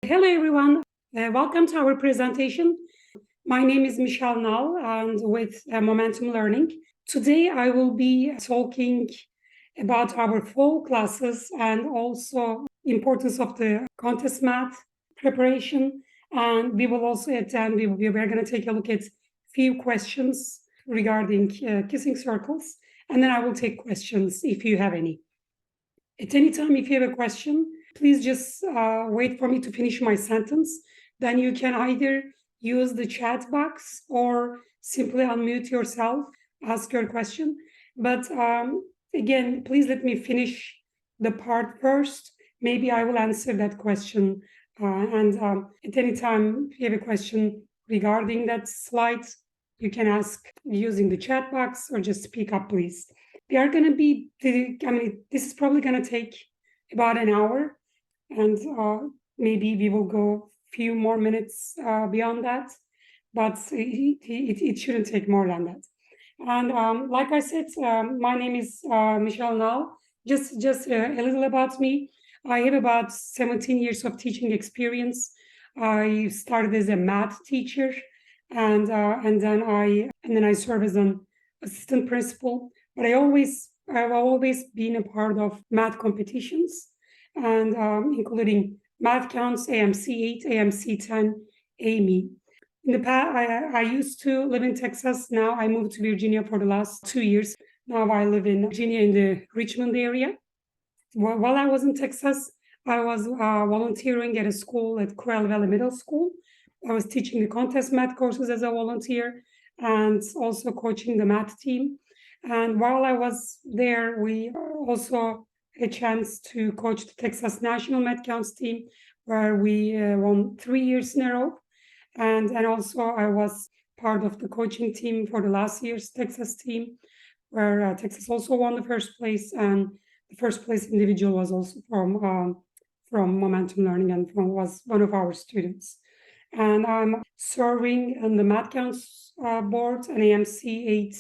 Hello, everyone. Welcome to our presentation. My name is Michelle Nall, and with Momentum Learning. Today, I will be talking about our fall classes and also importance of the contest math preparation. And we will also attend, we're going to take a look at few questions regarding kissing circles. And then I will take questions if you have any. At any time, if you have a question, please just wait for me to finish my sentence. Then you can either use the chat box or simply unmute yourself, ask your question. But again, please let me finish the part first. Maybe I will answer that question. And at any time, if you have a question regarding that slide, you can ask using the chat box or just speak up, please. We are going to be, this is probably going to take about an hour, and maybe we will go a few more minutes beyond that, but it shouldn't take more than that. And like I said, my name is Michelle Nall. Just a little about me. I have about 17 years of teaching experience. I started as a math teacher, and then I serve as an assistant principal. But I've always been a part of math competitions, and including Math Counts, AMC 8, AMC 10, AME. In the past, I used to live in Texas. Now I moved to Virginia for the last 2 years. Now I live in Virginia in the Richmond area. While I was in Texas, I was volunteering at a school at Corral Valley Middle School. I was teaching the contest math courses as a volunteer and also coaching the math team. And while I was there, we also had a chance to coach the Texas National Math Counts team, where we won 3 years in a row. And also I was part of the coaching team for the last year's Texas team, where Texas also won the first place. And the first place individual was also from Momentum Learning and was one of our students. And I'm serving on the Math Counts board and AMC 8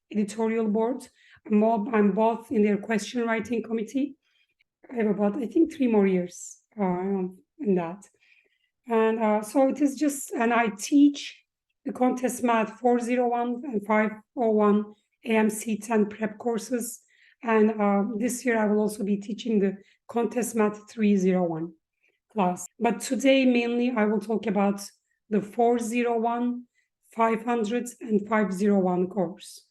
editorial board. I'm both in their question writing committee. I have about, I think, 3 more years in that. And so it is just, and I teach the contest math 401 and 501 AMC 10 prep courses. And this year I will also be teaching the contest math 301 class. But today, mainly, I will talk about the 401, 500, and 501 course.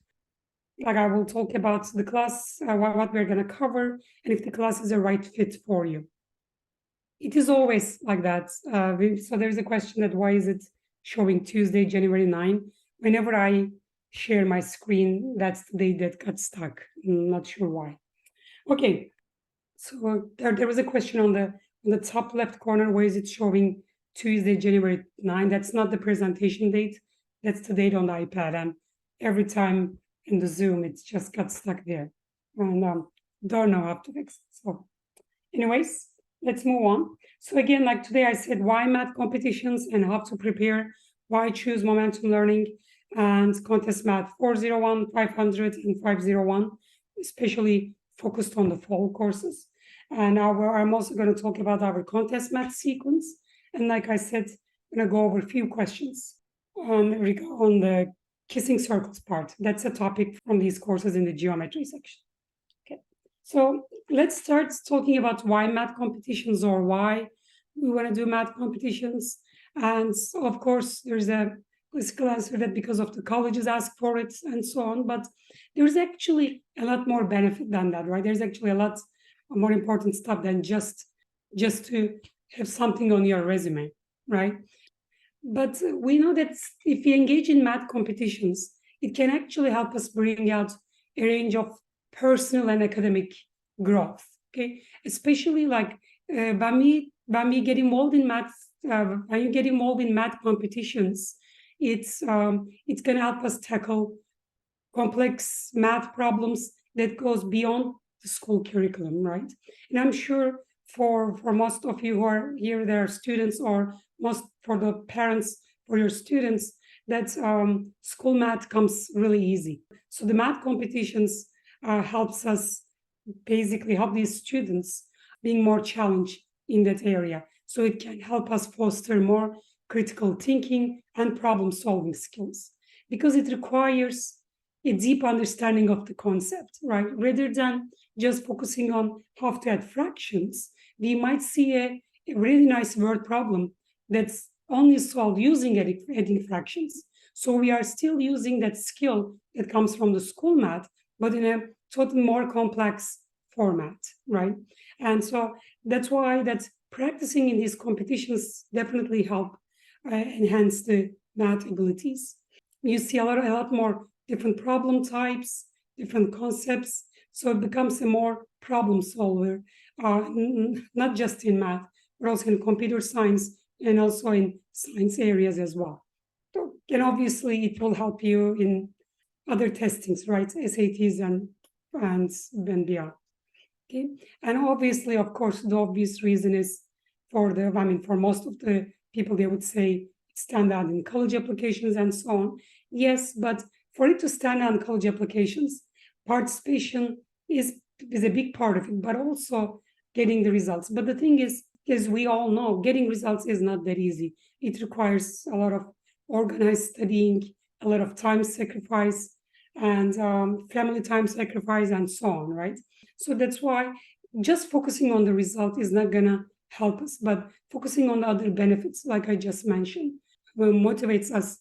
Like, I will talk about the class, what we're going to cover, and if the class is a right fit for you. It is always like that. So there's a question that why is it showing Tuesday, January 9? Whenever I share my screen, that's the day that got stuck. I'm not sure why. Okay, so there was a question on the top left corner. Where is it showing Tuesday, January 9? That's not the presentation date. That's the date on the iPad. And every time in the Zoom, it just got stuck there. And don't know how to fix it. So anyways, let's move on. So again, like today I said, why math competitions and how to prepare, why choose Momentum Learning and contest math 401, 500, and 501, especially focused on the fall courses. And I'm also going to talk about our contest math sequence. And like I said, I'm going to go over a few questions on the kissing circles part. That's a topic from these courses in the geometry section. Okay, so let's start talking about why math competitions or why we want to do math competitions. And of course, there's a classical answer that because of the colleges ask for it and so on, but there's actually a lot more benefit than that, right? There's actually a lot more important stuff than just to have something on your resume, right? But we know that if we engage in math competitions, it can actually help us bring out a range of personal and academic growth, okay? Especially like when we get involved in math, when you get involved in math competitions, it's going to help us tackle complex math problems that goes beyond the school curriculum, right? And I'm sure for most of you who are here, there are students, or most for the parents for your students, that school math comes really easy. So the math competitions helps us basically help these students being more challenged in that area. So it can help us foster more critical thinking and problem-solving skills because it requires a deep understanding of the concept, right? Rather than just focusing on how to add fractions, we might see a really nice word problem that's only solved using adding fractions. So we are still using that skill that comes from the school math, but in a totally more complex format, right? And so that's why that practicing in these competitions definitely help enhance the math abilities. You see a lot more different problem types, different concepts. So it becomes a more problem solver, not just in math, but also in computer science and also in science areas as well. So, and obviously, it will help you in other testings, right? SATs and beyond. Okay, and obviously, of course, the obvious reason is for most of the people, they would say stand out in college applications and so on. Yes, but for it to stand out in college applications, participation is a big part of it, but also getting the results. But the thing is, as we all know, getting results is not that easy. It requires a lot of organized studying, a lot of time sacrifice, and family time sacrifice, and so on, right? So that's why just focusing on the result is not gonna help us, but focusing on the other benefits, like I just mentioned, motivates us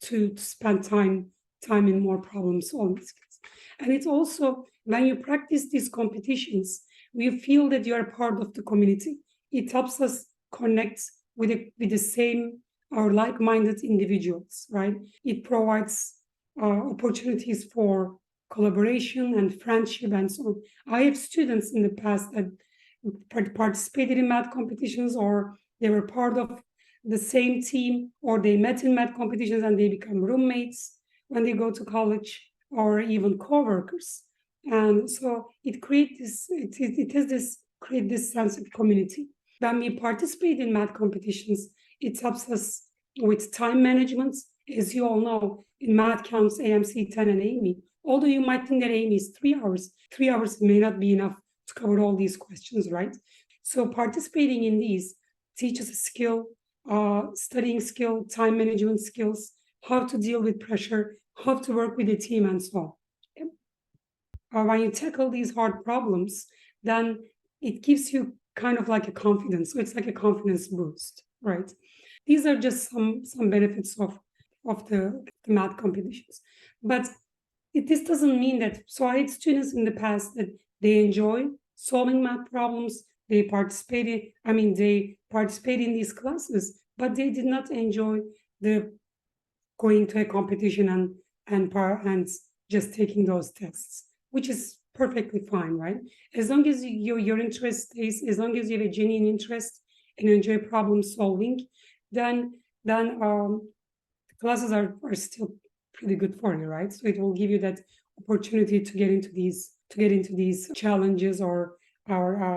to spend time in more problem solving skills. And it's also when you practice these competitions, we feel that you are part of the community. It helps us connect with the same or like-minded individuals, right? It provides opportunities for collaboration and friendship and so on. I have students in the past that participated in math competitions, or they were part of the same team, or they met in math competitions and they become roommates when they go to college, or even co-workers. And so it creates this, it has this create this sense of community. When we participate in math competitions, it helps us with time management. As you all know, in math counts, AMC 10 and AMY, although you might think that AMY is 3 hours may not be enough to cover all these questions, right? So participating in these teaches a skill, studying skill, time management skills, how to deal with pressure, how to work with a team, and so on. When you tackle these hard problems, then it gives you kind of like a confidence. So it's like a confidence boost, right? These are just some benefits of the math competitions. But this doesn't mean that. So I had students in the past that they enjoy solving math problems. They participated in these classes, but they did not enjoy the going to a competition and just taking those tests, which is perfectly fine, right? As long as your interest stays, as long as you have a genuine interest and enjoy problem solving, then classes are still pretty good for you, right? So it will give you that opportunity to get into these challenges, or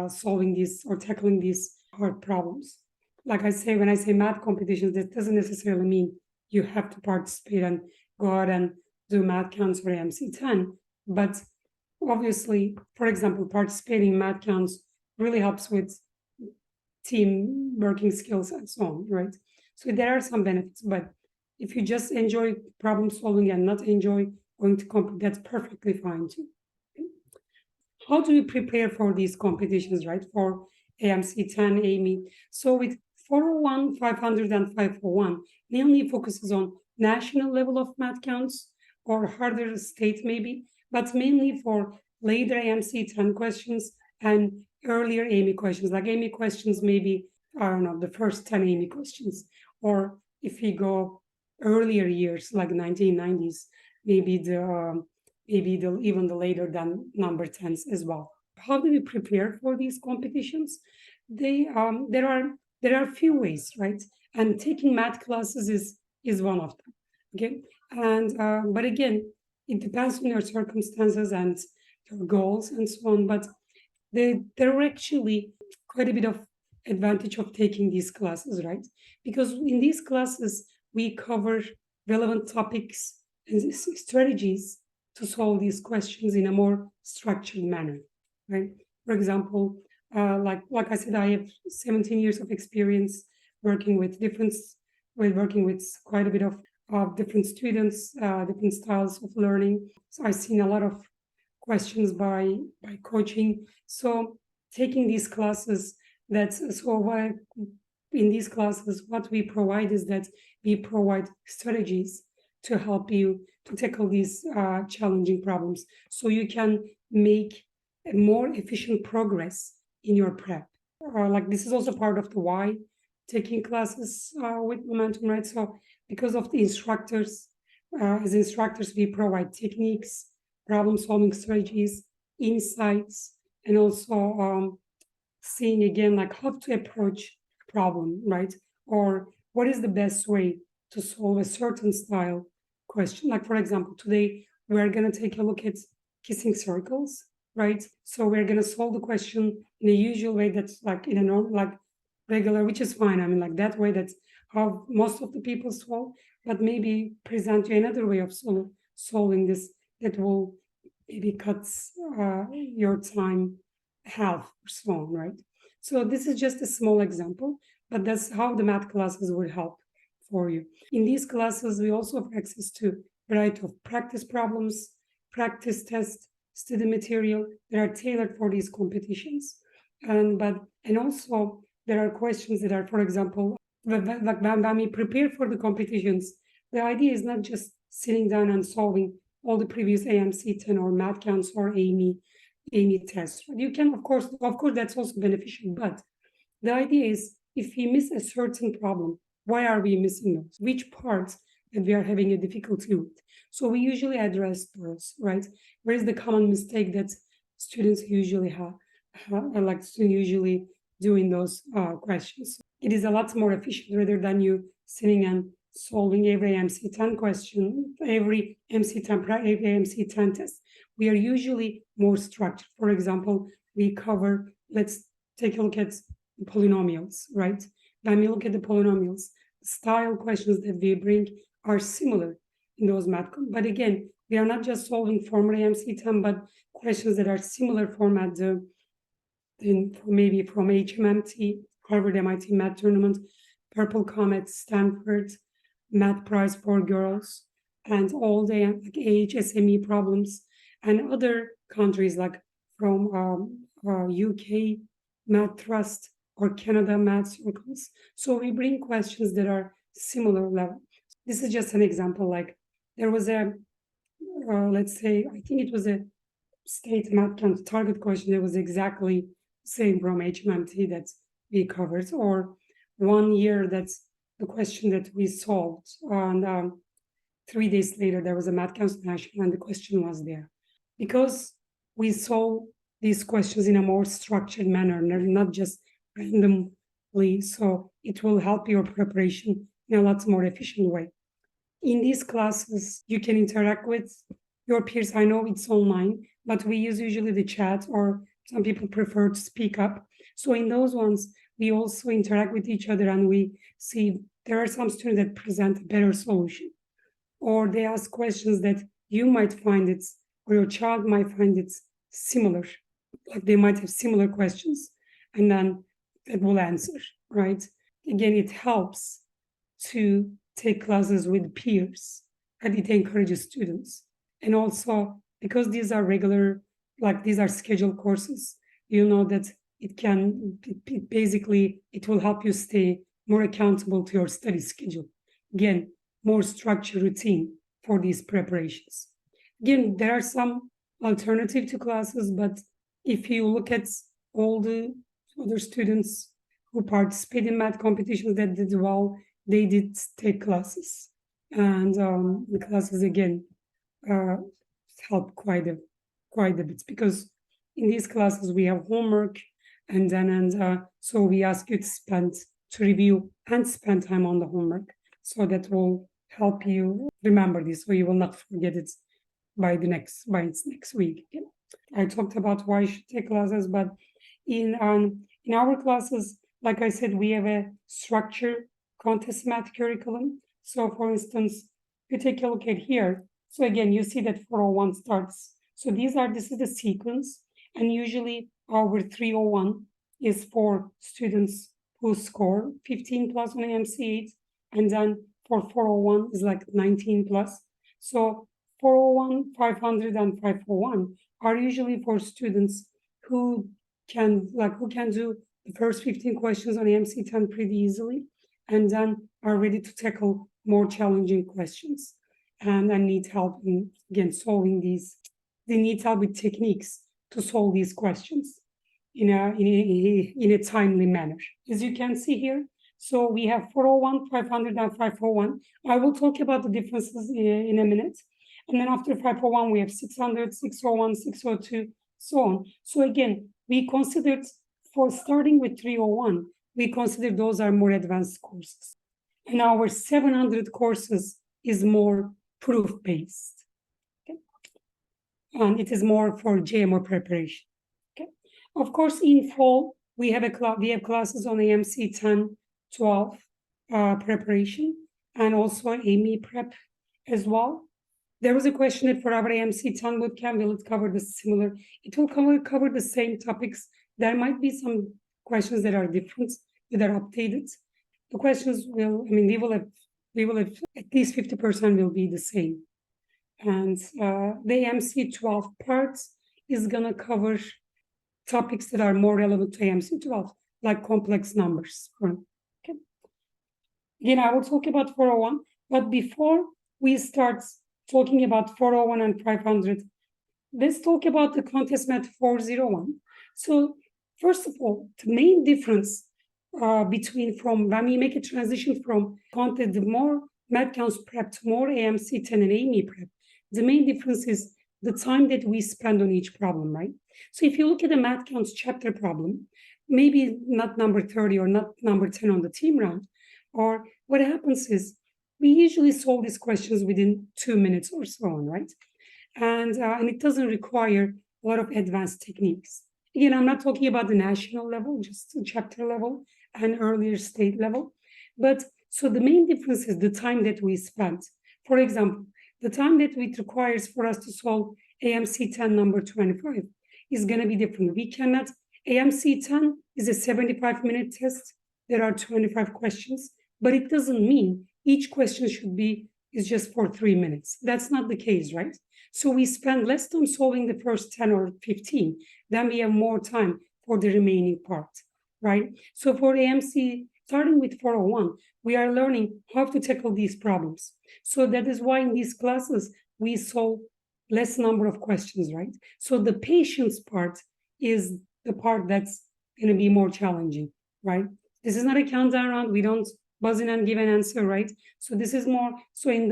solving these or tackling these hard problems. Like I say, when I say math competitions, that doesn't necessarily mean you have to participate and go out and do math counts or AMC 10. But obviously, for example, participating in math counts really helps with team working skills and so on, right? So there are some benefits, but if you just enjoy problem solving and not enjoy going to compete, that's perfectly fine too. How do we prepare for these competitions, right? For AMC 10, AMY. So with 401, 500, and 501, mainly focuses on national level of math counts or harder state maybe, but mainly for later AMC 10 questions and earlier AMY questions. Like AMY questions, maybe, I don't know, the first 10 AMY questions. Or if we go earlier years, like 1990s, maybe even the later than number 10s as well. How do we prepare for these competitions? There are a few ways, right? And taking math classes is one of them. Okay, and but again, it depends on your circumstances and your goals and so on. But there are actually quite a bit of advantage of taking these classes, right? Because in these classes we cover relevant topics and strategies to solve these questions in a more structured manner, right? For example, Like I said, I have 17 years of experience working with working with quite a bit of different students, different styles of learning. So I've seen a lot of questions by coaching. So taking these classes, that's so why in these classes, what we provide is that we provide strategies to help you to tackle these challenging problems, so you can make a more efficient progress in your prep. Like this is also part of the why taking classes with Momentum, right? So because of the instructors, as instructors, we provide techniques, problem-solving strategies, insights, and also seeing again like how to approach a problem, right? Or what is the best way to solve a certain style question. Like for example, today we're gonna take a look at kissing circles, right? So we're gonna solve the question in a usual way that's like in a normal, like regular, which is fine. I mean, like that way that's how most of the people solve, but maybe present you another way of solving this that will maybe cuts your time half or so on, right? So this is just a small example, but that's how the math classes would help for you. In these classes, we also have access to a variety of practice problems, practice tests, study material that are tailored for these competitions. And also there are questions that are, for example, when we prepare for the competitions, the idea is not just sitting down and solving all the previous AMC 10 or math counts or AME tests. You can, of course, that's also beneficial, but the idea is if we miss a certain problem, why are we missing those? Which parts that we are having a difficulty with? So we usually address those, right? Where is the common mistake that students usually have, like students usually do in those questions? It is a lot more efficient rather than you sitting and solving every MC10 question, every MC10 test. We are usually more structured. For example, we cover, let's take a look at polynomials, right? When we look at the polynomials, style questions that we bring are similar in those math. But again, we are not just solving formula MC10, but questions that are similar format, maybe from HMMT, Harvard MIT Math Tournament, Purple Comet, Stanford, Math Prize for Girls, and all the like AHSME problems, and other countries like from UK Math Trust or Canada Math Circles. So we bring questions that are similar level. This is just an example. Like there was a, let's say, I think it was a state math count target question that was exactly same from HMMT that we covered, or 1 year that's the question that we solved. And 3 days later, there was a math council national and the question was there. Because we solve these questions in a more structured manner, not just randomly, so it will help your preparation in a lot more efficient way. In these classes, you can interact with your peers. I know it's online, but we use usually the chat, or some people prefer to speak up. So in those ones, we also interact with each other and we see there are some students that present a better solution, or they ask questions that you might find it, or your child might find it similar. Like they might have similar questions, and then that will answer, right? Again, it helps to take classes with peers, and it encourages students. And also, because these are regular, like these are scheduled courses, you know that basically, it will help you stay more accountable to your study schedule. Again, more structured routine for these preparations. Again, there are some alternative to classes, but if you look at all the other students who participate in math competitions that did well, they did take classes. And the classes, again, help quite a bit, because in these classes we have homework, and so we ask you to review and spend time on the homework, so that will help you remember this, so you will not forget it by its next week. I talked about why you should take classes, but in our classes, like I said, we have a structured contest math curriculum. So for instance, you take a look at here. So again, you see that 401 starts. So this is the sequence, and usually our 301 is for students who score 15 plus on AMC8, and then for 401 is like 19 plus. So 401, 500, and 541 are usually for students who can do the first 15 questions on AMC10 pretty easily, and then are ready to tackle more challenging questions and need help in, again, solving these. They need help with techniques to solve these questions in a timely manner. As you can see here, so we have 401, 500, and 541. I will talk about the differences in a minute. And then after 541, we have 600, 601, 602, so on. So again, we considered, for starting with 301, we consider those are more advanced courses. And our 700 courses is more proof-based. Okay? And it is more for JMO preparation. Okay. Of course, in fall, we have classes on AMC 10, 12 preparation, and also AME prep as well. There was a question that for our AMC 10 bootcamp, will it cover the similar? It will cover the same topics. There might be some questions that are different, that are updated. The questions will, we will have at least 50% will be the same. And the AMC 12 parts is gonna cover topics that are more relevant to AMC 12, like complex numbers. Okay. Again, I will talk about 401, but before we start talking about 401 and 500, let's talk about the contest math 401. So first of all, the main difference between from when we make a transition from content, the more math counts prep to more AMC 10 and AME prep, the main difference is the time that we spend on each problem, right? So if you look at the math counts chapter problem, maybe not number 30 or not number 10 on the team round, or what happens is we usually solve these questions within 2 minutes or so on, right? And it doesn't require a lot of advanced techniques. Again, I'm not talking about the national level, just the chapter level and earlier state level. But so the main difference is the time that we spend. For example, the time that it requires for us to solve AMC 10 number 25 is going to be different. We cannot, AMC 10 is a 75-minute test. There are 25 questions, but it doesn't mean each question is just for 3 minutes. That's not the case, right? So we spend less time solving the first 10 or 15, then we have more time for the remaining part, right? So for AMC, starting with 401, we are learning how to tackle these problems. So that is why in these classes, we solve less number of questions, right? So the patience part is the part that's going to be more challenging, right? This is not a countdown round. We don't buzz in and give an answer, right? So this is more, so in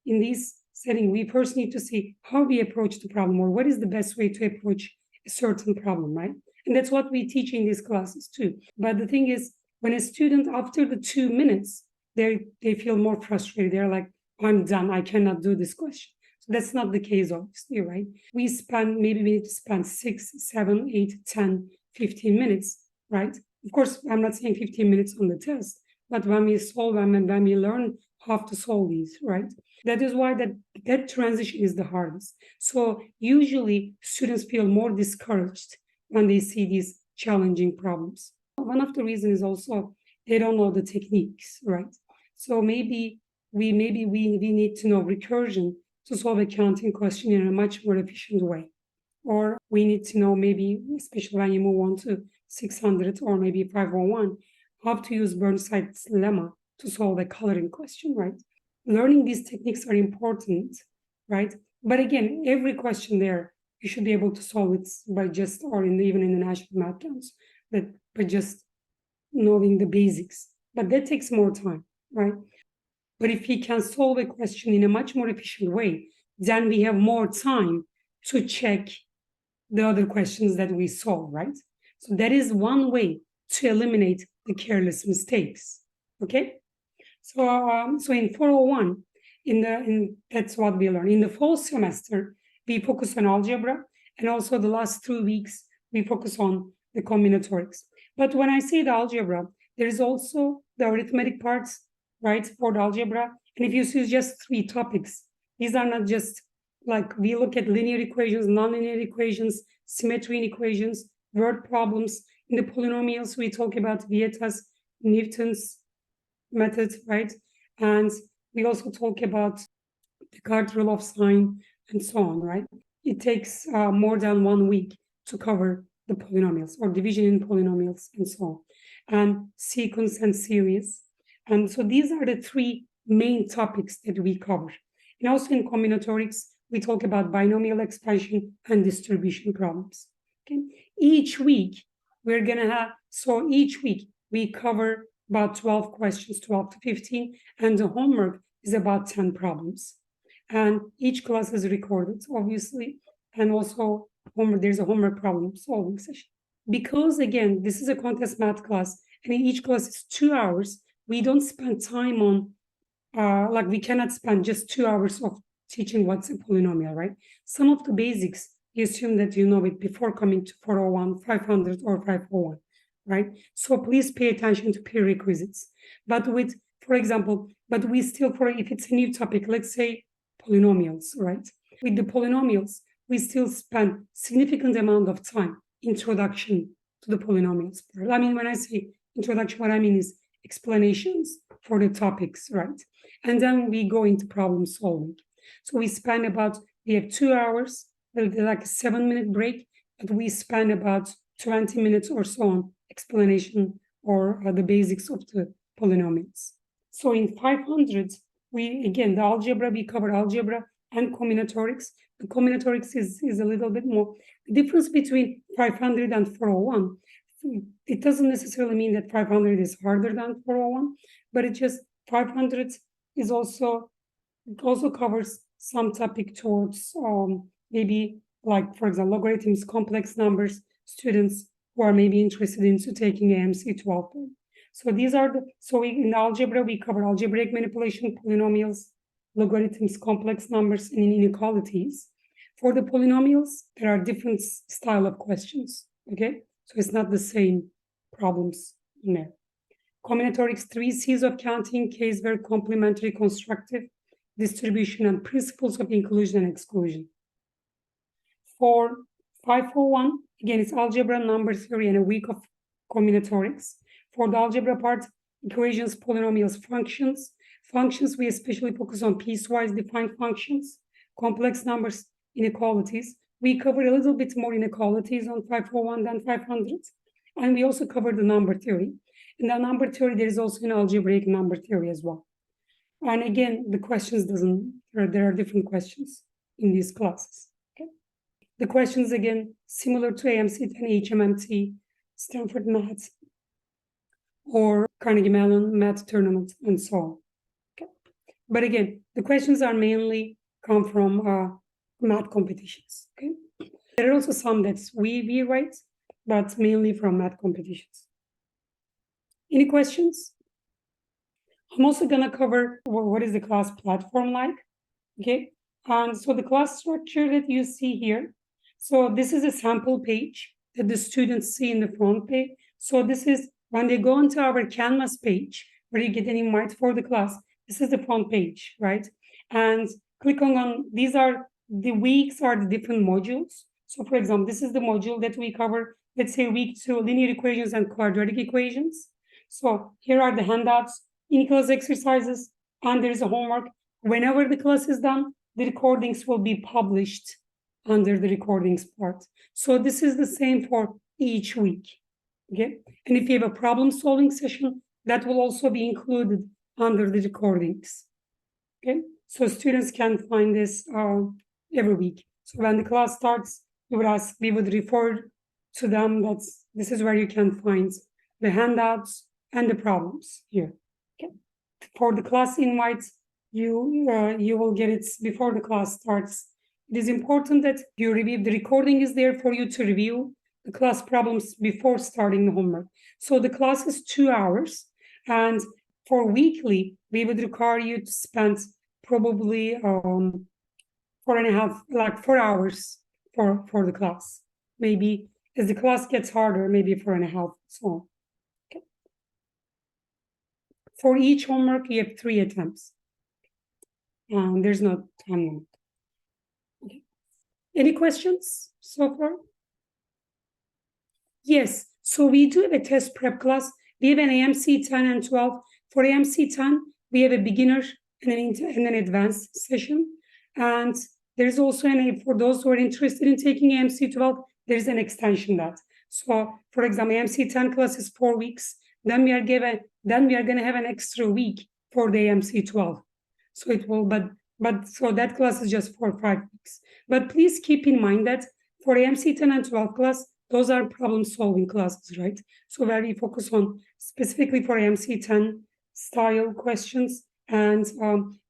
these setting, we first need to see how we approach the problem, or what is the best way to approach a certain problem, right? And that's what we teach in these classes too. But the thing is, when a student, after the 2 minutes, they feel more frustrated. They're like, I'm done, I cannot do this question. So that's not the case, obviously, right? We need to spend 6, 7, 8, 10, 15 minutes, right? Of course, I'm not saying 15 minutes on the test, but when we solve them and when we learn how to solve these, right? That is why that transition is the hardest. So usually students feel more discouraged when they see these challenging problems. One of the reasons is also they don't know the techniques, right? So maybe we need to know recursion to solve a counting question in a much more efficient way. Or we need to know, maybe, especially when you move on to 600 or maybe 501, how to use Burnside's lemma to solve a coloring question, right? Learning these techniques are important, right? But again, every question there, you should be able to solve it by just, or even in the national math counts, but by just knowing the basics. But that takes more time, right? But if he can solve a question in a much more efficient way, then we have more time to check the other questions that we solve, right? So that is one way to eliminate the careless mistakes, okay? So in 401, that's what we learn. In the fall semester, we focus on algebra, and also the last 2 weeks, we focus on the combinatorics. But when I say the algebra, there is also the arithmetic parts, right, for the algebra. And if you see just 3 topics, these are not just like, we look at linear equations, nonlinear equations, symmetry in equations, word problems. In the polynomials, we talk about Vieta's, Newton's method, right? And we also talk about the Descartes rule of sign and so on, right? It takes more than 1 week to cover the polynomials or division in polynomials and so on, and sequence and series. And so these are the three main topics that we cover. And also in combinatorics, we talk about binomial expansion and distribution problems. Okay, each week we're gonna have, so each week we cover about 12 questions, 12 to 15, and the homework is about 10 problems. And each class is recorded, obviously, and also there's a homework problem solving session. Because again, this is a contest math class, and in each class is 2 hours, we don't spend time on, like we cannot spend just 2 hours of teaching what's a polynomial, right? Some of the basics, you assume that you know it before coming to 401, 500, or 501, right? So please pay attention to prerequisites. But with, for example, but we still, for if it's a new topic, let's say polynomials, right? With the polynomials, we still spend significant amount of time introduction to the polynomials. I mean, when I say introduction, what I mean is explanations for the topics, right? And then we go into problem solving. So we spend about, we have 2 hours, like a 7-minute break, but we spend about 20 minutes or so on explanation or the basics of the polynomials. So in 500, we, again, the algebra, we cover algebra and combinatorics. The combinatorics is a little bit more. The difference between 500 and 401, it doesn't necessarily mean that 500 is harder than 401, but it just 500 is also, it also covers some topic towards maybe like, for example, logarithms, complex numbers, students who are maybe interested into taking AMC 12. So these are the, so in algebra, we cover algebraic manipulation, polynomials, logarithms, complex numbers, and inequalities. For the polynomials, there are different style of questions, okay? So it's not the same problems in there. Combinatorics, 3 C's of counting, case where complementary, constructive, distribution, and principles of inclusion and exclusion. For 541, again, it's algebra, number theory, and a week of combinatorics. For the algebra part, equations, polynomials, functions. Functions, we especially focus on piecewise defined functions, complex numbers, inequalities. We cover a little bit more inequalities on 541 than 500. And we also cover the number theory. In the number theory, there is also an algebraic number theory as well. And again, the questions there are different questions in these classes. Okay? The questions, again, similar to AMC and HMMT, Stanford Math, or Carnegie Mellon Math Tournament, and so on. Okay? But again, the questions are mainly come from math competitions. Okay? There are also some that we write, but mainly from math competitions. Any questions? I'm also gonna cover what is the class platform like, okay? And so the class structure that you see here, so this is a sample page that the students see in the front page. So this is when they go into our Canvas page, where you get an invite for the class, this is the front page, right? And click on these are the weeks are the different modules. So for example, this is the module that we cover, let's say week 2, linear equations and quadratic equations. So here are the handouts, in-class exercises, and there's a homework. Whenever the class is done, the recordings will be published under the recordings part. So this is the same for each week, okay? And if you have a problem-solving session, that will also be included under the recordings, okay? So students can find this every week. So when the class starts, we would refer to them. This is where you can find the handouts and the problems here. Okay. For the class invites, you will get it before the class starts. It is important that you review. The recording is there for you to review the class problems before starting the homework. So the class is 2 hours, and for weekly, we would require you to spend probably 4.5, like 4 hours for the class. Maybe as the class gets harder, maybe 4.5, so on. Okay. For each homework, you have 3 attempts. There's no time limit. Okay. Any questions so far? Yes, so we do have a test prep class. We have an AMC 10 and 12. For AMC 10, we have a beginner and an advanced session. And there's also for those who are interested in taking AMC 12, there's an extension that. So, for example, AMC 10 class is 4 weeks. Then we are going to have an extra week for the AMC 12. So it will, but so that class is just for 5 weeks. But please keep in mind that for AMC 10 and 12 class, those are problem-solving classes, right? So where we focus on specifically for AMC 10 style questions, and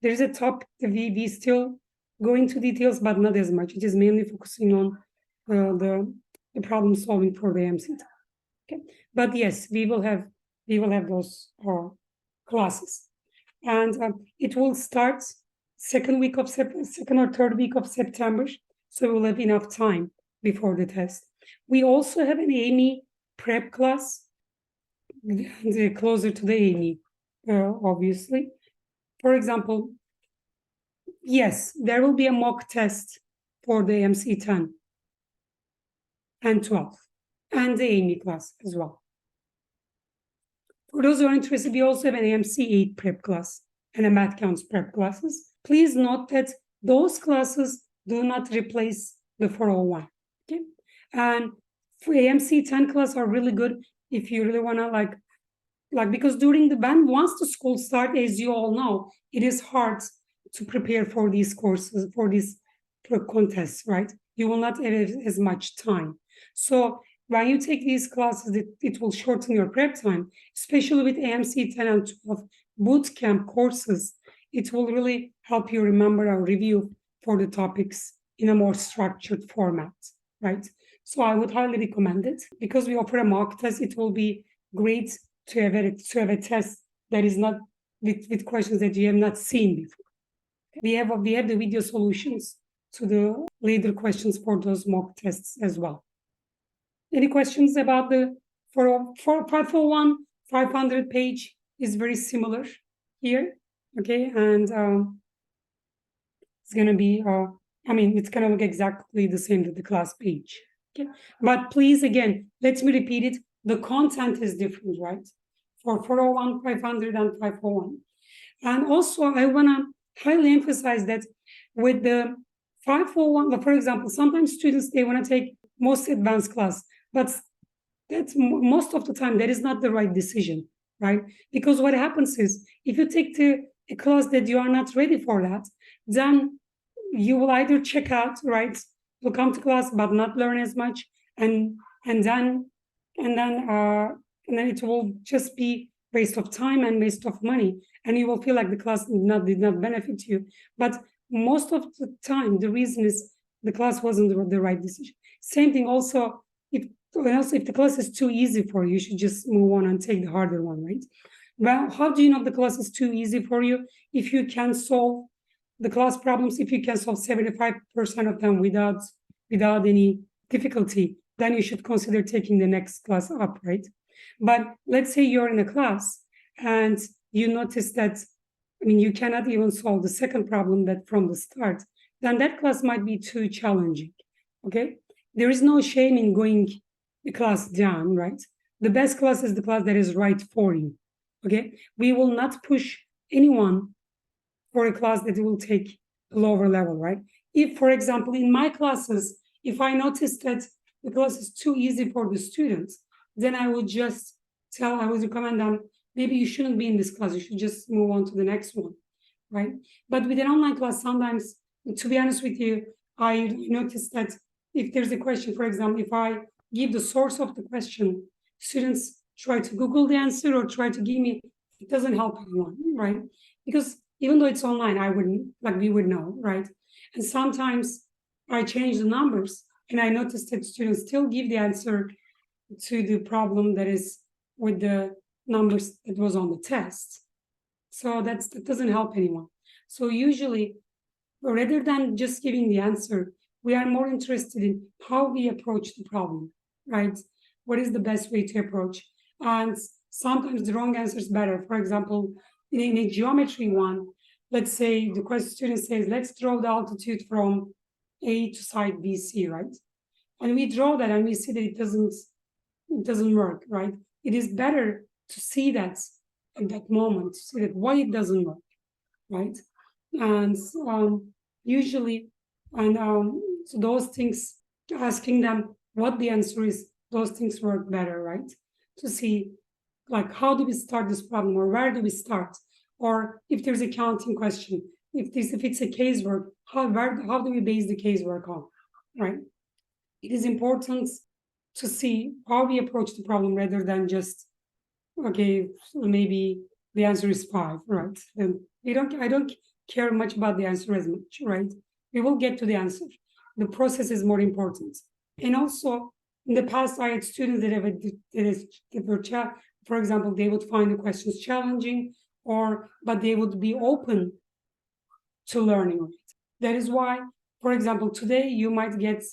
there's a topic that we still go into details, but not as much. It is mainly focusing on the problem-solving for the AMC 10. Okay, but yes, we will have those classes, and it will start second or third week of September, so we'll have enough time before the test. We also have an AME prep class, closer to the AME, obviously. For example, yes, there will be a mock test for the AMC 10 and 12, and the AME class as well. For those who are interested, we also have an AMC 8 prep class and a math counts prep classes. Please note that those classes do not replace the 401. Okay, and for AMC 10 class are really good if you really want to like because during the band, once the school start, as you all know, it is hard to prepare for these courses, for these contests, right? You will not have as much time. So when you take these classes, it will shorten your prep time, especially with AMC 10 and 12 bootcamp courses. It will really help you remember or review for the topics in a more structured format, right? So I would highly recommend it. Because we offer a mock test, it will be great to have a test that is not with questions that you have not seen before. We have the video solutions to the later questions for those mock tests as well. Any questions about the for 541 500 page is very similar here, okay, and it's gonna be it's gonna look exactly the same to the class page. Okay, but please, again, let me repeat it. The content is different, right? For 401, 500, and 501. And also, I want to highly emphasize that with the 501, for example, sometimes students, they want to take most advanced class, but that's most of the time, that is not the right decision, right? Because what happens is, if you take a class that you are not ready for that, then you will either check out, right? You'll come to class, but not learn as much, and then it will just be waste of time and waste of money, and you will feel like the class did not benefit you. But most of the time, the reason is the class wasn't the right decision. Same thing also, if the class is too easy for you, you should just move on and take the harder one, right? Well, how do you know if the class is too easy for you? If you can solve the class problems, if you can solve 75% of them without any difficulty, then you should consider taking the next class up, right? But let's say you're in a class and you notice that, you cannot even solve the second problem that from the start, then that class might be too challenging, okay? There is no shame in going the class down, right? The best class is the class that is right for you, okay? We will not push anyone for a class that will take a lower level, right? If, for example, in my classes, if I notice that the class is too easy for the students, then I would recommend them, maybe you shouldn't be in this class, you should just move on to the next one, right? But with an online class, sometimes, to be honest with you, I noticed that if there's a question, for example, if I give the source of the question, students try to Google the answer or try to give me, it doesn't help anyone, right? Because even though it's online, we would know, right? And sometimes I change the numbers and I noticed that students still give the answer to the problem that is with the numbers that was on the test. So that doesn't help anyone. So usually, rather than just giving the answer, we are more interested in how we approach the problem, right? What is the best way to approach? And sometimes the wrong answer is better. For example, in a geometry one, let's say the question student says, let's draw the altitude from A to side BC, right? And we draw that and we see that it doesn't it doesn't work, right? It is better to see that at that moment, to see that why it doesn't work, right? And usually, and so those things, asking them what the answer is, those things work better, right? To see, like, how do we start this problem, or where do we start, or if there's a counting question, if it's a casework, how do we base the casework on, right? It is important to see how we approach the problem rather than just, okay, so maybe the answer is 5, right? And I don't care much about the answer as much, right? We will get to the answer. The process is more important. And also, in the past, I had students that were, for example, they would find the questions challenging, but they would be open to learning it. That is why, for example, today you might get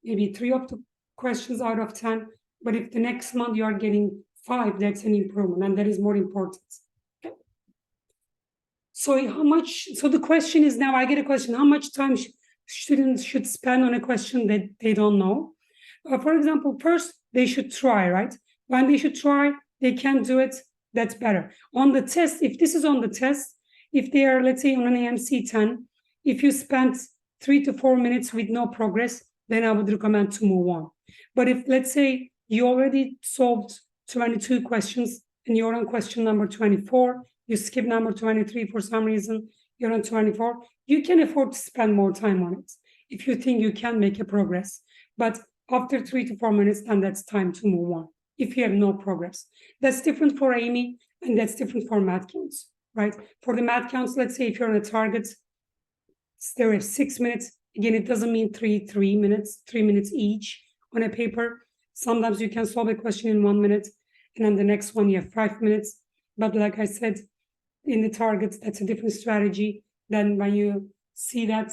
maybe 3 of the questions out of 10, but if the next month you are getting 5, that's an improvement, and that is more important. Okay. So the question is, now I get a question, how much time students should spend on a question that they don't know? For example, first, they should try, right? When they should try, they can't do it, that's better. On the test, if this is on the test, if they are, let's say, on an AMC 10, if you spend 3 to 4 minutes with no progress, then I would recommend to move on. But if, let's say, you already solved 22 questions and you're on question number 24, you skip number 23 for some reason, you're on 24, you can afford to spend more time on it if you think you can make a progress. But after 3 to 4 minutes, then that's time to move on if you have no progress. That's different for AMY, and that's different for math counts, right? For the math counts, let's say if you're on a target, there are 6 minutes. Again, it doesn't mean 3 minutes, 3 minutes each on a paper. Sometimes you can solve a question in 1 minute, and then the next one you have 5 minutes. But like I said, in the targets, that's a different strategy. Then when you see that,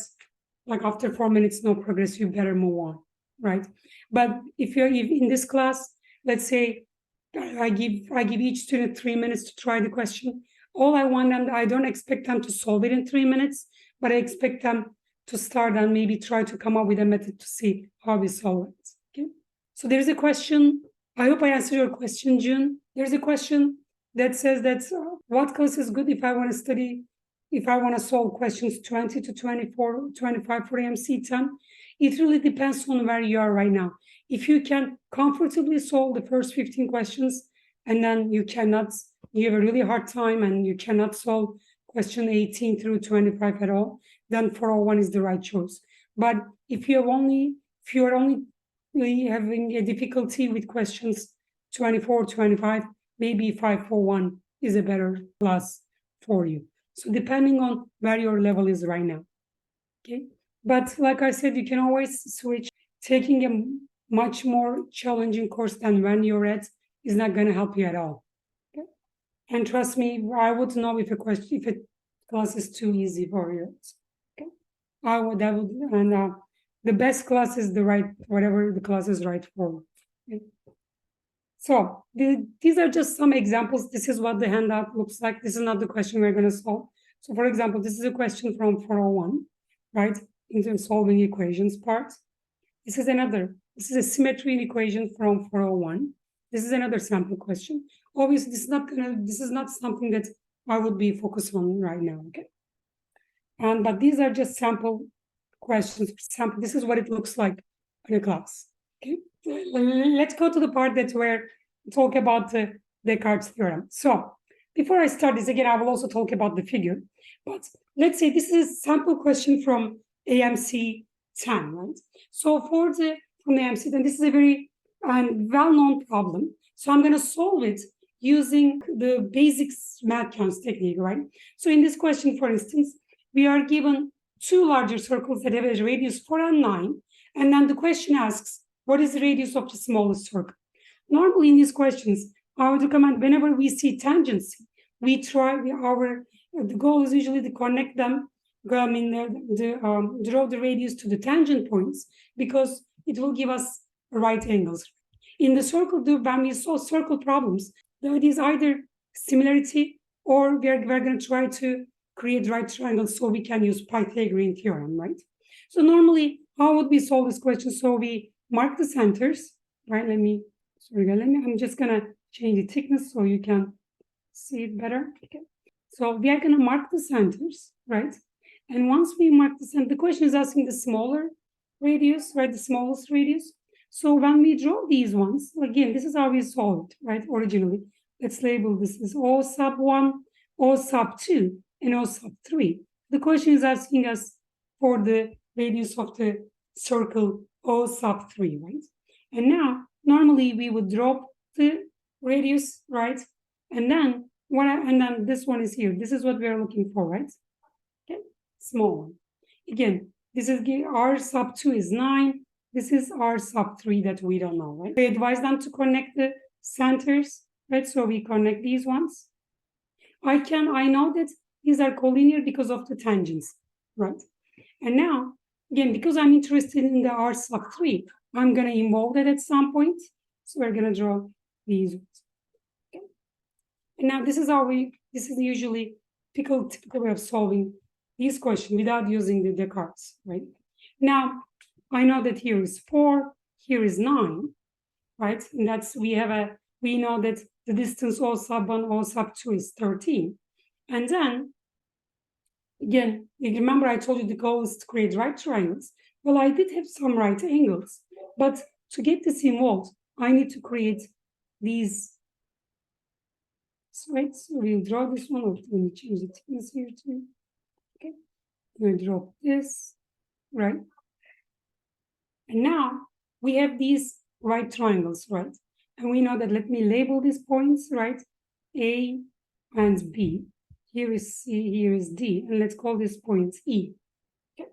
like after 4 minutes, no progress, you better move on, right? But if you're in this class, let's say I give each student 3 minutes to try the question. All I want them, I don't expect them to solve it in 3 minutes, but I expect them to start and maybe try to come up with a method to see how we solve it. Okay. So there's a question. I hope I answered your question, June. There's a question that says that what class is good if I want to solve questions 20 to 24, 25 for AMC 10. It really depends on where you are right now. If you can comfortably solve the first 15 questions, and then you have a really hard time and you cannot solve question 18 through 25 at all, then 401 is the right choice. But if you are only having a difficulty with questions 24, 25, maybe 541 is a better class for you. So depending on where your level is right now. Okay. But like I said, you can always switch. Taking a much more challenging course than when you're at is not going to help you at all. Okay? And trust me, I would know if a class is too easy for you. Okay? The best class is whatever the class is right for. Okay? So these are just some examples. This is what the handout looks like. This is not the question we're going to solve. So for example, this is a question from 401, right? In the solving equations part. This is a symmetry in equation from 401. This is another sample question. Obviously, this is not something that I would be focused on right now, okay? But these are just sample questions. This is what it looks like in a class, okay? Let's go to the part where we talk about the Descartes theorem. So before I start this, again, I will also talk about the figure. But let's say this is a sample question from AMC 10, right? So from the AMC 10, this is a very well-known problem. So I'm going to solve it using the basic math counts technique, right? So in this question, for instance, we are given 2 larger circles that have a radius 4 and 9. And then the question asks, what is the radius of the smallest circle? Normally in these questions, I would recommend whenever we see tangency, the goal is usually to connect them, draw the radius to the tangent points, because it will give us right angles. In the circle, when we solve circle problems, it is either similarity or we're going to try to create right triangles so we can use Pythagorean theorem, right? So normally, how would we solve this question? So we mark the centers, right? Let me sorry, I'm just gonna change the thickness so you can see it better. Okay. So we are gonna mark the centers, right? And once we mark the center, the question is asking the smaller radius, right? The smallest radius. So when we draw these ones, again, this is how we solve it, right? Originally, let's label this as O sub 1, O sub 2, and O sub 3. The question is asking us for the radius of the circle O sub 3, right? And now, normally we would drop the radius, right? And then this one is here. This is what we are looking for, right? Okay, small one. Again, this is R sub 2 is 9. This is R sub 3 that we don't know, right? We advise them to connect the centers, right? So we connect these ones. I know that these are collinear because of the tangents, right? And now, again, because I'm interested in the R sub 3, I'm going to involve that at some point. So we're going to draw these ones. Okay. And now this is usually typical way of solving these questions without using the Descartes, right? Now, I know that here is 4, here is 9, right? And we know that the distance O sub 1, O sub 2 is 13. And then, again, remember I told you the goal is to create right triangles. Well, I did have some right angles, but to get this involved, I need to create these. Right, so we'll draw this one. Let me change the thickness here too. Okay, we'll drop this, right? And now we have these right triangles, right? And we know that, let me label these points, right? A and B. Here is C, here is D, and let's call these points E. Okay.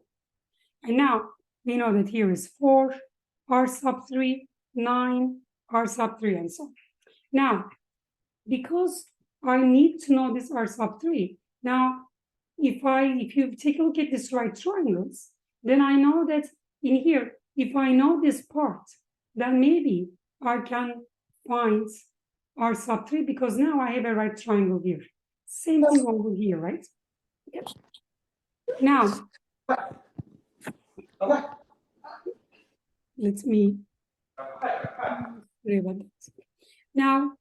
And now we know that here is 4, R sub 3, 9, R sub 3, and so on. Now, because I need to know this R sub 3, now if you take a look at this right triangles, then I know that in here, if I know this part, then maybe I can find R sub 3 because now I have a right triangle here. Same thing over here, right? Yep. Now, let me now,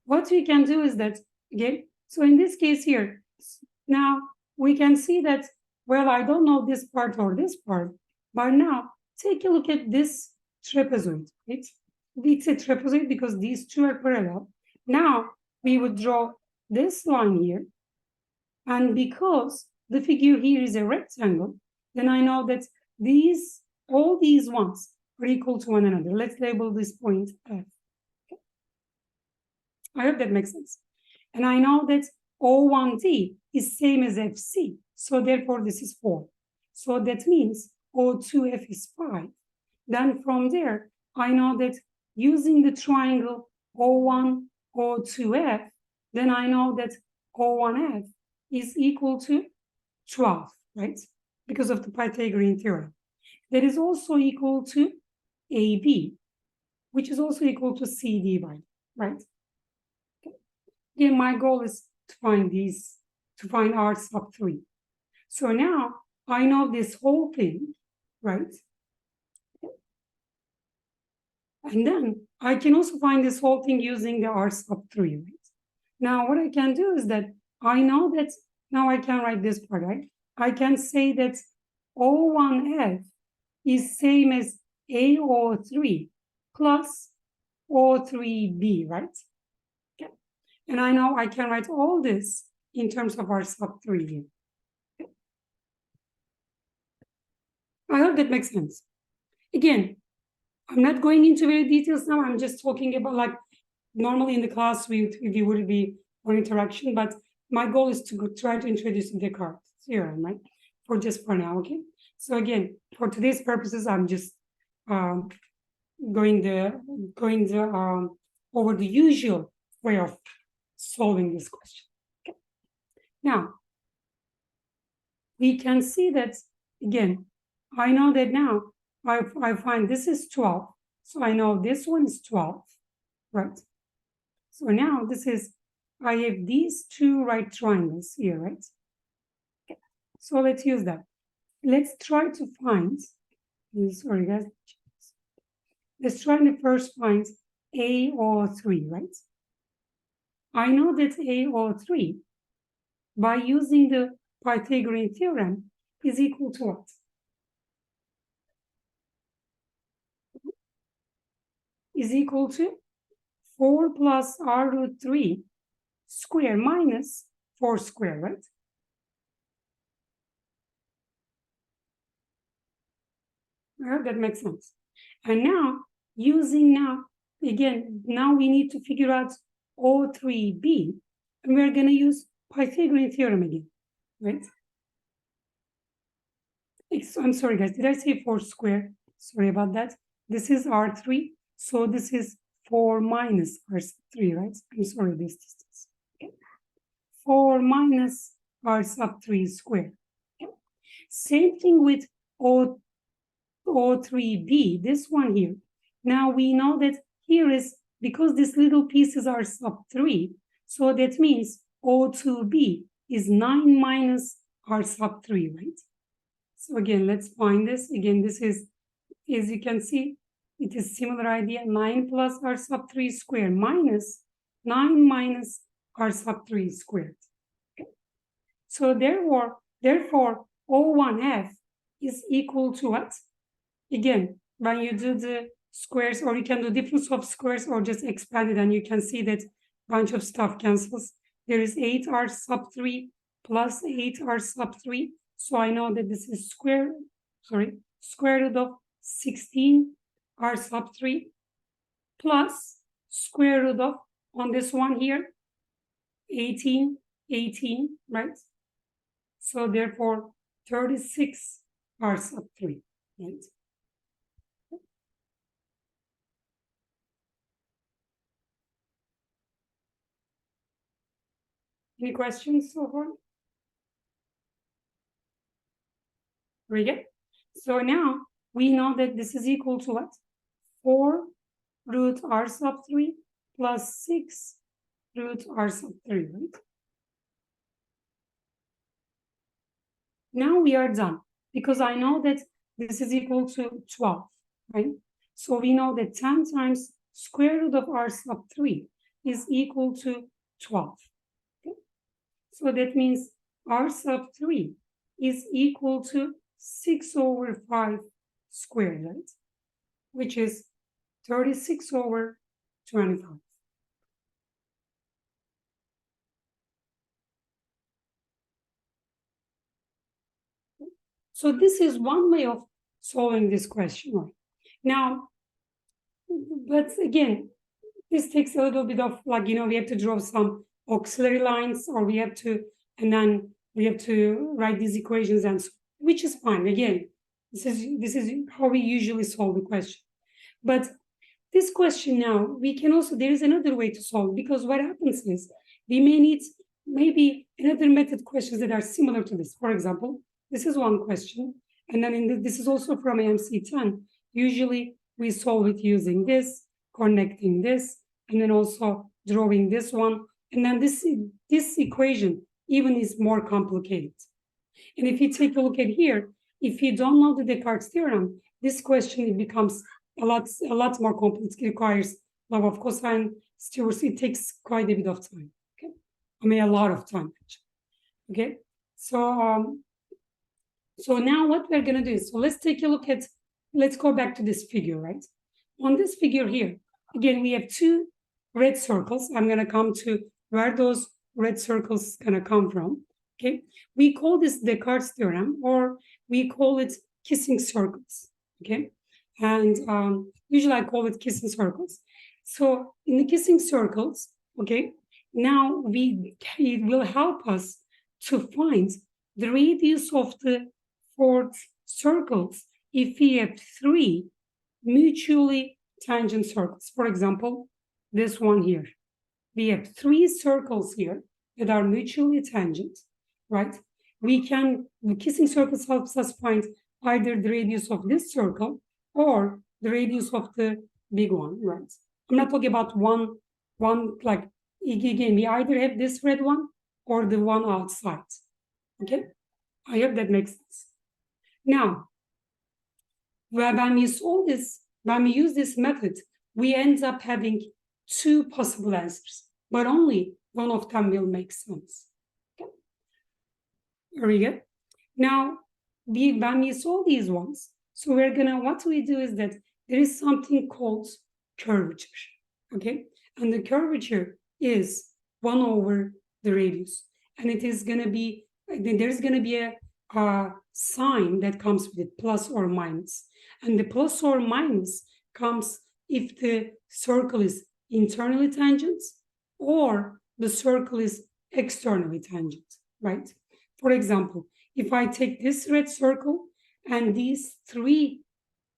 what we can do is that, again, so in this case here, now we can see that, well, I don't know this part or this part, but now take a look at this trapezoid, right? It's a trapezoid because these two are parallel. Now we would draw this line here, and because the figure here is a rectangle, then I know that all these ones are equal to one another. Let's label this point F. Okay. I hope that makes sense. And I know that O1D is same as FC, so therefore this is 4. So that means O2F is 5. Then from there, I know that using the triangle O1, O2F, then I know that O1F is equal to 12, right? Because of the Pythagorean theorem. That is also equal to AB, which is also equal to CD by, right? Okay. Again, my goal is to find R sub 3. So now I know this whole thing, right? And then I can also find this whole thing using the R sub 3, right? Now what I can do is that I know that now I can write this part, right? I can say that O1F is same as AO3 plus O3B, right? Okay. And I know I can write all this in terms of R sub 3 here. Okay. I hope that makes sense. Again, I'm not going into very details now. I'm just talking about, like, normally in the class we would be on interaction, but my goal is to try to introduce Descartes theorem, right? For now, okay? So again, for today's purposes, I'm just going over the usual way of solving this question. Okay. Now, we can see that, again, I know that now I find this is 12. So I know this one is 12, right? So now I have these two right triangles here, right? Okay. So let's use that. Let's try to find, sorry guys. Let's try to first find AO3, right? I know that AO3, by using the Pythagorean theorem, is equal to what? Is equal to 4 plus r root 3 square minus 4 square, right? That makes sense. And now, using now, again, now we need to figure out O3b, and we're going to use Pythagorean theorem again, right? I'm sorry, guys, did I say 4 square? Sorry about that. This is R3, so this is 4 minus R3, right? I'm sorry, this distance. Okay. 4 minus R sub 3 squared. Okay. Same thing with O3b, this one here. Now we know that here is, because these little pieces are sub 3, so that means O2b is 9 minus R sub 3, right? So again, let's find this. Again, this is, as you can see, it is similar idea. 9 plus R sub 3 squared minus 9 minus R sub 3 squared. Okay. So therefore, O1F is equal to what? Again, when you do the squares, or you can do difference of squares or just expand it, and you can see that bunch of stuff cancels. There is 8R sub 3 plus 8R sub 3. So I know that this is square root of 16R sub 3 plus square root of, on this one here, 18, right? So therefore, 36R sub 3, right? Any questions so far? Very good. So now we know that this is equal to what? 4 root R sub 3 plus 6 root R sub 3, right? Now we are done, because I know that this is equal to 12, right? So we know that 10 times square root of R sub 3 is equal to 12. Okay? So that means R sub 3 is equal to 6 over 5 squared, right? Which is 36 over 25. So this is one way of solving this question, right? Now, but again, this takes a little bit of, like, we have to draw some auxiliary lines, or and then we have to write these equations, and so, which is fine. Again, this is how we usually solve the question. But this question now, there is another way to solve, because what happens is we may need maybe another method questions that are similar to this. For example, this is one question, and then this is also from AMC10. Usually we solve it using this, connecting this, and then also drawing this one. And then this equation even is more complicated. And if you take a look at here, if you don't know the Descartes theorem, this question, it becomes a lot more complex. It requires love of cosine stewards. It takes quite a bit of time. Okay, I mean, a lot of time, actually. Okay, so now what we're gonna do is, so let's go back to this figure, right? On this figure here, again, we have two red circles. I'm gonna come to where those red circles gonna come from. Okay, we call this Descartes theorem, or we call it kissing circles. Okay, and usually I call it kissing circles. So in the kissing circles, okay, now it will help us to find the radius of the fourth circles if we have 3 mutually tangent circles. For example, this one here. We have 3 circles here that are mutually tangent, right? The kissing circles helps us find either the radius of this circle or the radius of the big one, right? I'm not talking about one like, again, we either have this red one or the one outside, okay? I hope that makes sense. Now, when we use this method, we end up having two possible answers, but only one of them will make sense. Okay. Very good. Now, when we solve these ones, so we're gonna, what we do is that there is something called curvature, okay? And the curvature is 1 over the radius. And it is gonna be, there's gonna be a sign that comes with it, plus or minus. And the plus or minus comes if the circle is internally tangent or the circle is externally tangent, right? For example, if I take this red circle and these three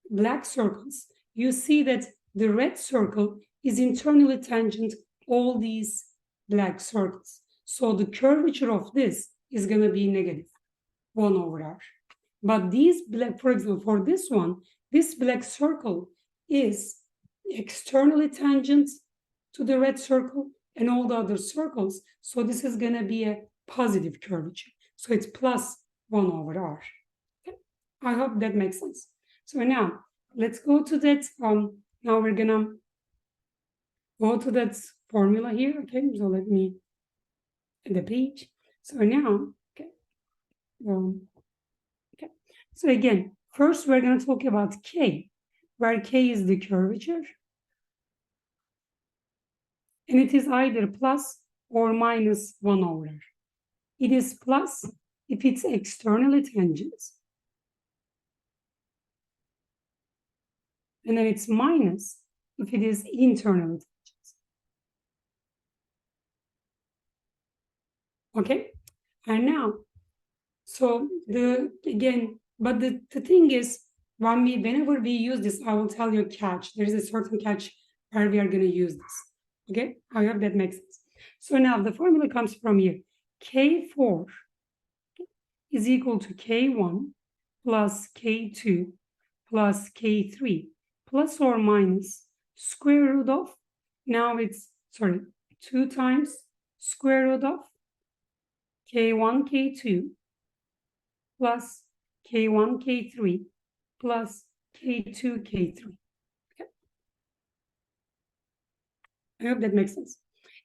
black circles, you see that the red circle is internally tangent all these black circles. So the curvature of this is going to be negative 1 over r. But these black, for example, for this one, this black circle is externally tangent to the red circle and all the other circles. So this is going to be a positive curvature. So it's plus 1 over r. Okay. I hope that makes sense. So now let's go to that. Now we're gonna go to that formula here. Okay, so let me the page. So now, okay. Okay. So again, first we're gonna talk about k, where k is the curvature, and it is either plus or minus 1 over r. It is plus if it's externally tangent, and then it's minus if it is internally tangent. Okay, and now, so but the thing is, whenever we use this, I will tell you a catch. There is a certain catch where we are going to use this. Okay, I hope that makes sense. So now the formula comes from here. K4 is equal to K1 plus K2 plus K3 plus or minus square root of, now it's, 2 times square root of K1, K2 plus K1, K3 plus K2, K3. Okay. I hope that makes sense.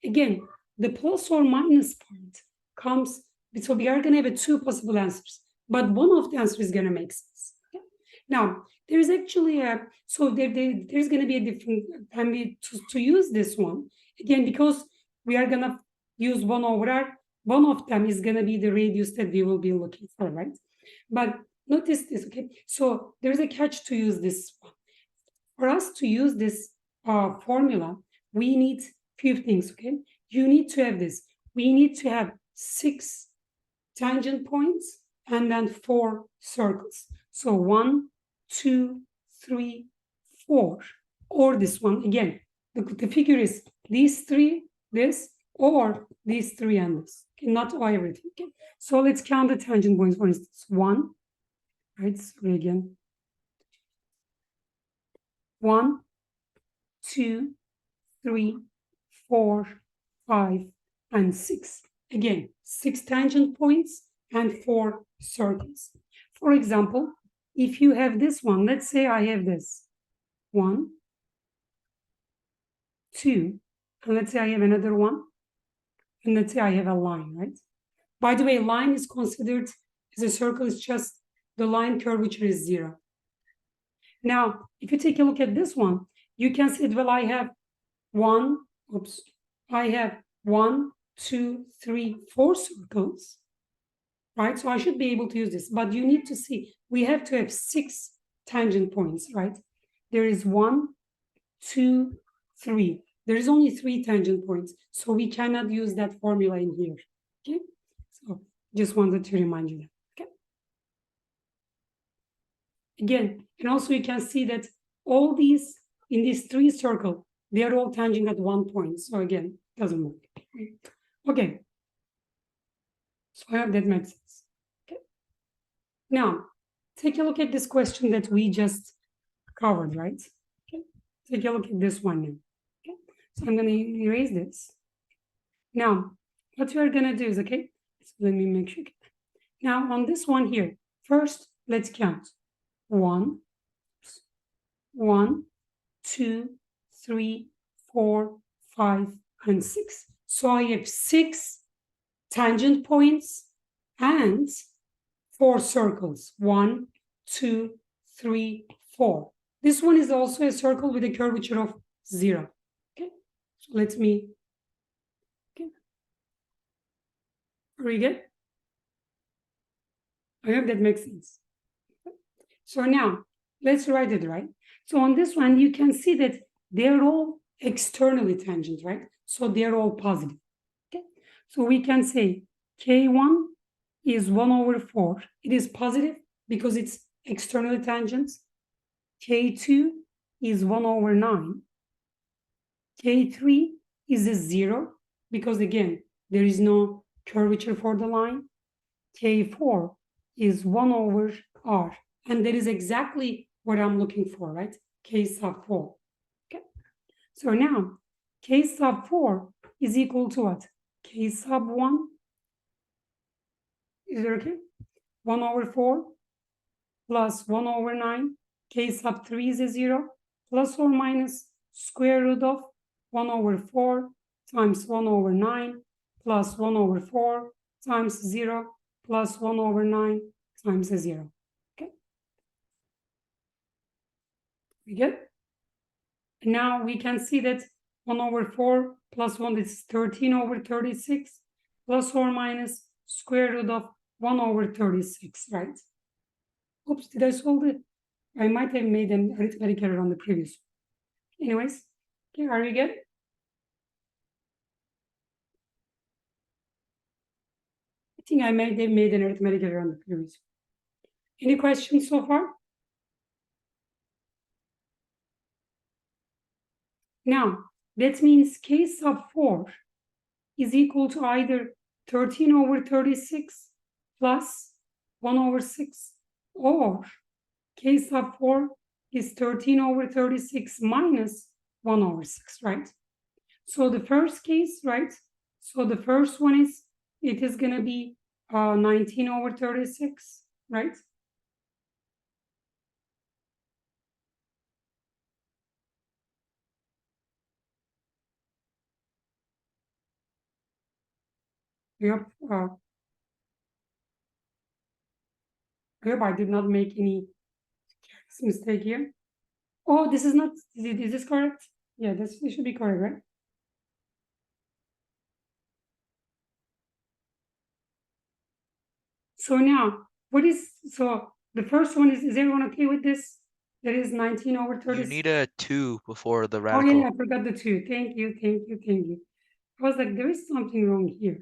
Again, the plus or minus part comes, so we are going to have two possible answers, but one of the answers is going to make sense. Okay. Now, there's actually so there's going to be a different, to use this one, again, because we are going to use 1 over r, one of them is going to be the radius that we will be looking for, right? But notice this, okay? So there's a catch to use this one. For us to use this formula, we need few things, okay? You need to have this. We need to have 6 tangent points and then 4 circles. So 1, 2, 3, 4, or this one. Again, the figure is these 3, this, or these 3 and this. Okay, not everything. Okay. So let's count the tangent points. For instance, 1, right? So again, 1, 2, 3, 4, 5, and 6. Again, 6 tangent points and 4 circles. For example, if you have this one, let's say I have this 1, 2, and let's say I have another one, and let's say I have a line, right? By the way, line is considered as a circle, is just the line curvature is 0. Now, if you take a look at this one, you can see, well, I have 1, 2, 3, 4 circles, right? So I should be able to use this, but you need to see, we have to have 6 tangent points, right? There is 1, 2, 3. There is only 3 tangent points, so we cannot use that formula in here, okay? So just wanted to remind you that, okay? Again, and also you can see that all these, in these 3 circles, they are all tangent at 1 point. So again, doesn't work. Okay. So I hope that makes sense. Okay. Now, take a look at this question that we just covered, right? Okay. Take a look at this one now. Okay. So I'm going to erase this. Now, what we are going to do is, okay, so let me make sure. Now, on this one here, first, let's count. 1, 2, 3, 4, 5, and 6. So I have 6 tangent points and 4 circles. 1, 2, 3, 4. This one is also a circle with a curvature of 0. Okay, so let me. Okay, very good. I hope that makes sense. So now let's write it, right? So on this one, you can see that they're all externally tangent, right? So they're all positive. Okay, so we can say K1 is 1 over 4. It is positive because it's externally tangent. K2 is 1 over 9. K3 is a 0 because, again, there is no curvature for the line. K4 is 1 over R. And that is exactly what I'm looking for, right? K sub 4. Okay. So now, K sub 4 is equal to what? K sub 1. Is it okay? 1 over 4 plus 1 over 9. K sub 3 is a 0 plus or minus square root of 1 over 4 times 1 over 9 plus 1 over 4 times 0 plus 1 over 9 times a 0. Okay. We get? Now we can see that 1 over 4 plus 1 is 13 over 36 plus or minus square root of 1 over 36, right? Oops, did I solve it? I might have made an arithmetic error on the previous one. Anyways, okay, are we good? I think I might have made an arithmetic error on the previous one. Any questions so far? Now, that means K sub 4 is equal to either 13 over 36 plus 1 over 6, or K sub 4 is 13 over 36 minus 1 over 6, right? So the first case, right? So the first one is, it is going to be 19 over 36, right? Yep. I hope I did not make any mistake here. Oh, this is not, is this correct? Yeah, this should be correct, right? So now, so the first one is everyone okay with this? That is 19 over 36. You need a 2 before the Oh radical. yeah, I forgot the 2. Thank you. I was like, there is something wrong here.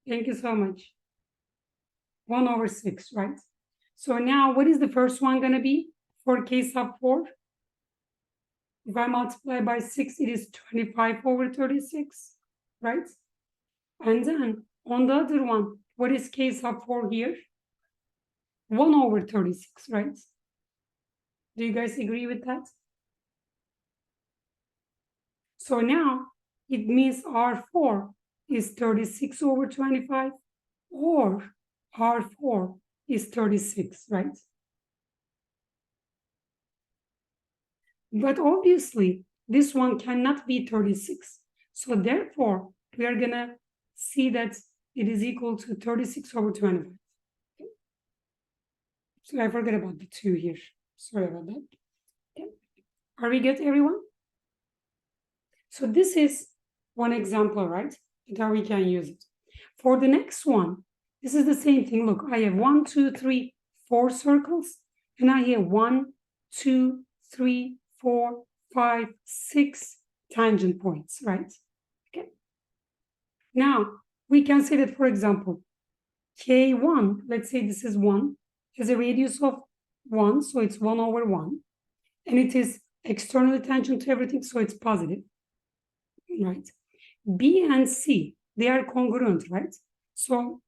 Thank you so much. 1 over 6, right? So now, what is the first one going to be for K sub 4? If I multiply by 6, it is 25 over 36, right? And then on the other one, what is K sub 4 here? 1 over 36, right? Do you guys agree with that? So now it means R4 is 36 over 25, or R4 is 36, right? But obviously, this one cannot be 36. So therefore, we are going to see that it is equal to 36 over 25. Okay. So I forgot about the 2 here. Sorry about that. Okay. Are we good, everyone? So this is one example, right? How we can use it. For the next one, this is the same thing. Look, I have 1, 2, 3, 4 circles, and I have 1, 2, 3, 4, 5, 6 tangent points, right? Okay. Now, we can say that, for example, K1, let's say this is 1, has a radius of 1, so it's 1 over 1. And it is externally tangent to everything, so it's positive, right? B and C, they are congruent, right? So,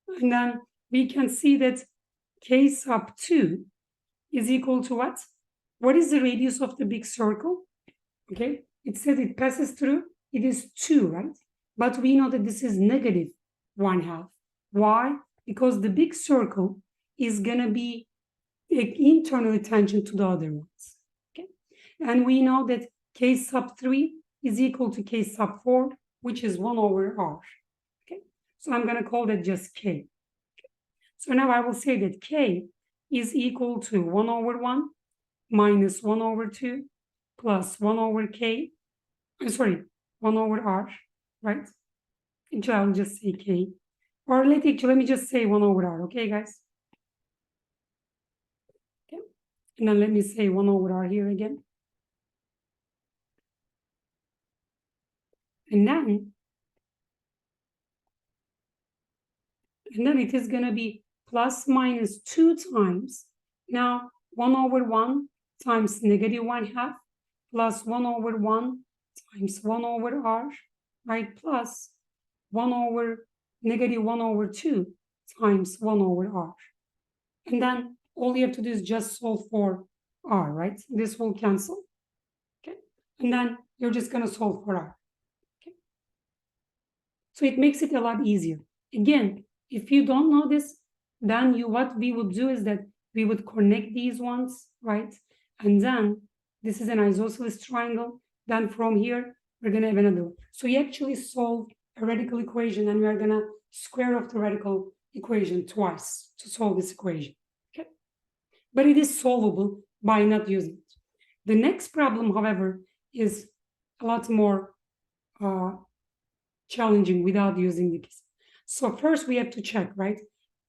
and then we can see that K sub 2 is equal to what? What is the radius of the big circle? Okay, it says it passes through, it is 2, right? But we know that this is negative 1/2. Why? Because the big circle is going to be internally tangent to the other ones. Okay, and we know that k sub 3 is equal to k sub 4, which is 1 over r. Okay, so I'm going to call that just k. So now I will say that k is equal to 1 over 1 minus 1 over 2 plus 1 over k, 1 over r, right? Actually, I'll just say k. Or let me just say 1 over r, okay, guys? Okay. And then let me say 1 over r here again. And then it is going to be plus minus 2 times. Now, 1 over 1 times negative 1/2 plus 1 over 1 times 1 over r, right? Plus 1 over negative 1 over 2 times 1 over r. And then all you have to do is just solve for r, right? This will cancel. Okay. And then you're just going to solve for r. Okay. So it makes it a lot easier. Again, if you don't know this, then what we would do is that we would connect these ones, right? And then this is an isosceles triangle. Then from here, we're going to have another one. So you actually solve a radical equation, and we're going to square off the radical equation twice to solve this equation. Okay? But it is solvable by not using it. The next problem, however, is a lot more challenging without using the kissing. So first we have to check, right?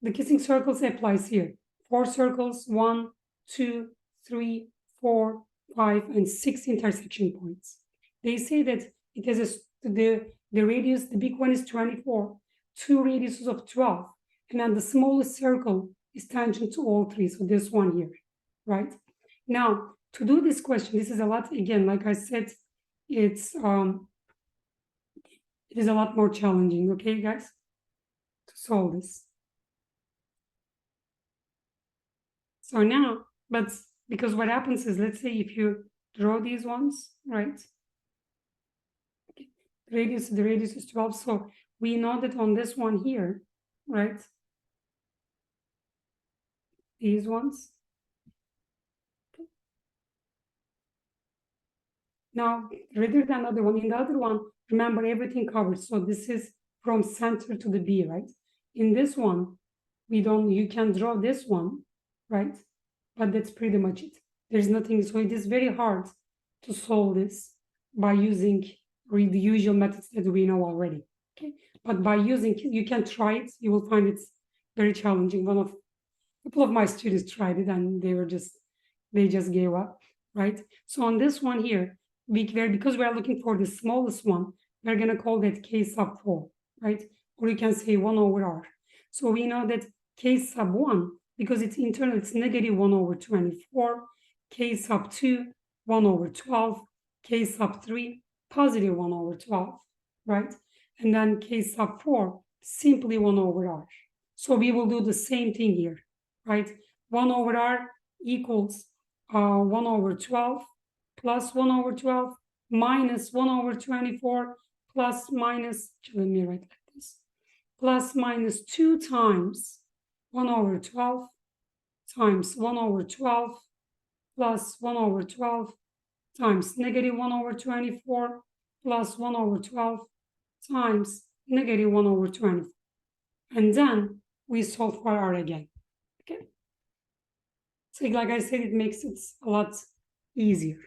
The kissing circles applies here. 4 circles, 1, 2, 3, 4, 5, and 6 intersection points. They say that it has the radius, the big one is 24, 2 radiuses of 12, and then the smallest circle is tangent to all 3, so this one here, right? Now, to do this question, this is a lot, again, like I said, it is a lot more challenging, okay, guys, to solve this. So now, but because what happens is, let's say if you draw these ones, right? Okay. The radius is 12, so we know that on this one here, right? These ones. Okay. Now, rather than the other one, in the other one, remember everything covered. So this is from center to the B, right? In this one, you can draw this one, right? But that's pretty much it. There's nothing, so it is very hard to solve this by using the usual methods that we know already, okay? But by using, you can try it, you will find it's very challenging. A couple of my students tried it and they just gave up, right? So on this one here, because we are looking for the smallest one, we're gonna call that k sub 4, right? Or you can say 1 over r. So we know that k sub 1, because it's internal, it's negative 1 over 24, k sub 2, 1 over 12, k sub 3, positive 1 over 12, right? And then k sub 4, simply 1 over r. So we will do the same thing here, right? 1 over r equals 1 over 12 plus 1 over 12 minus 1 over 24 plus minus, let me write like this, plus minus 2 times 1 over 12 times 1 over 12 plus 1 over 12 times negative 1 over 24 plus 1 over 12 times negative 1 over 24. And then we solve for r again, okay? So like I said, it makes it a lot easier.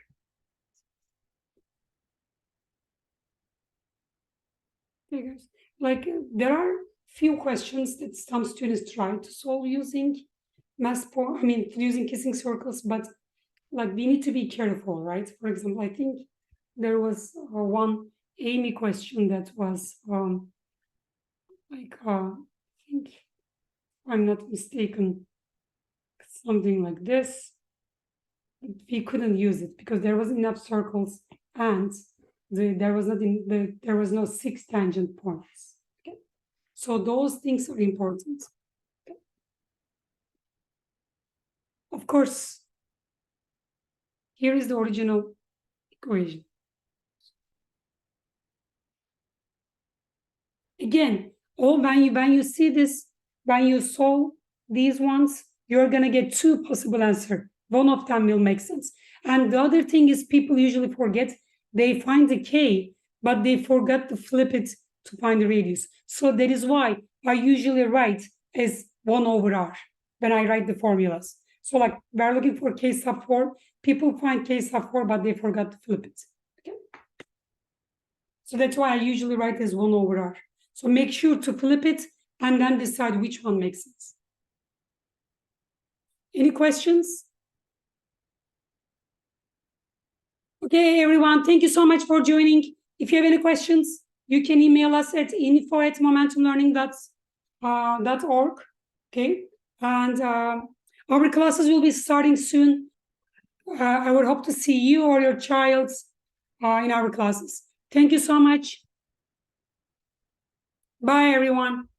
Okay, guys. Like there are few questions that some students try to solve using using kissing circles, but like we need to be careful, right? For example, I think there was one Amy question that was I think, if I'm not mistaken, something like this. We couldn't use it because there was enough circles and there was no 6 tangent points. Okay, so those things are important. Okay. Of course, here is the original equation. Again, when you see this, when you solve these ones, you're gonna get 2 possible answers. One of them will make sense. And the other thing is people usually forget they find the k, but they forgot to flip it to find the radius. So that is why I usually write as 1 over r when I write the formulas. So like we're looking for k sub 4, people find k sub 4, but they forgot to flip it. Okay. So that's why I usually write as 1 over r. So make sure to flip it and then decide which one makes sense. Any questions? Okay, everyone, thank you so much for joining. If you have any questions, you can email us at info@momentumlearning.org. Okay, and our classes will be starting soon. I would hope to see you or your child in our classes. Thank you so much. Bye, everyone.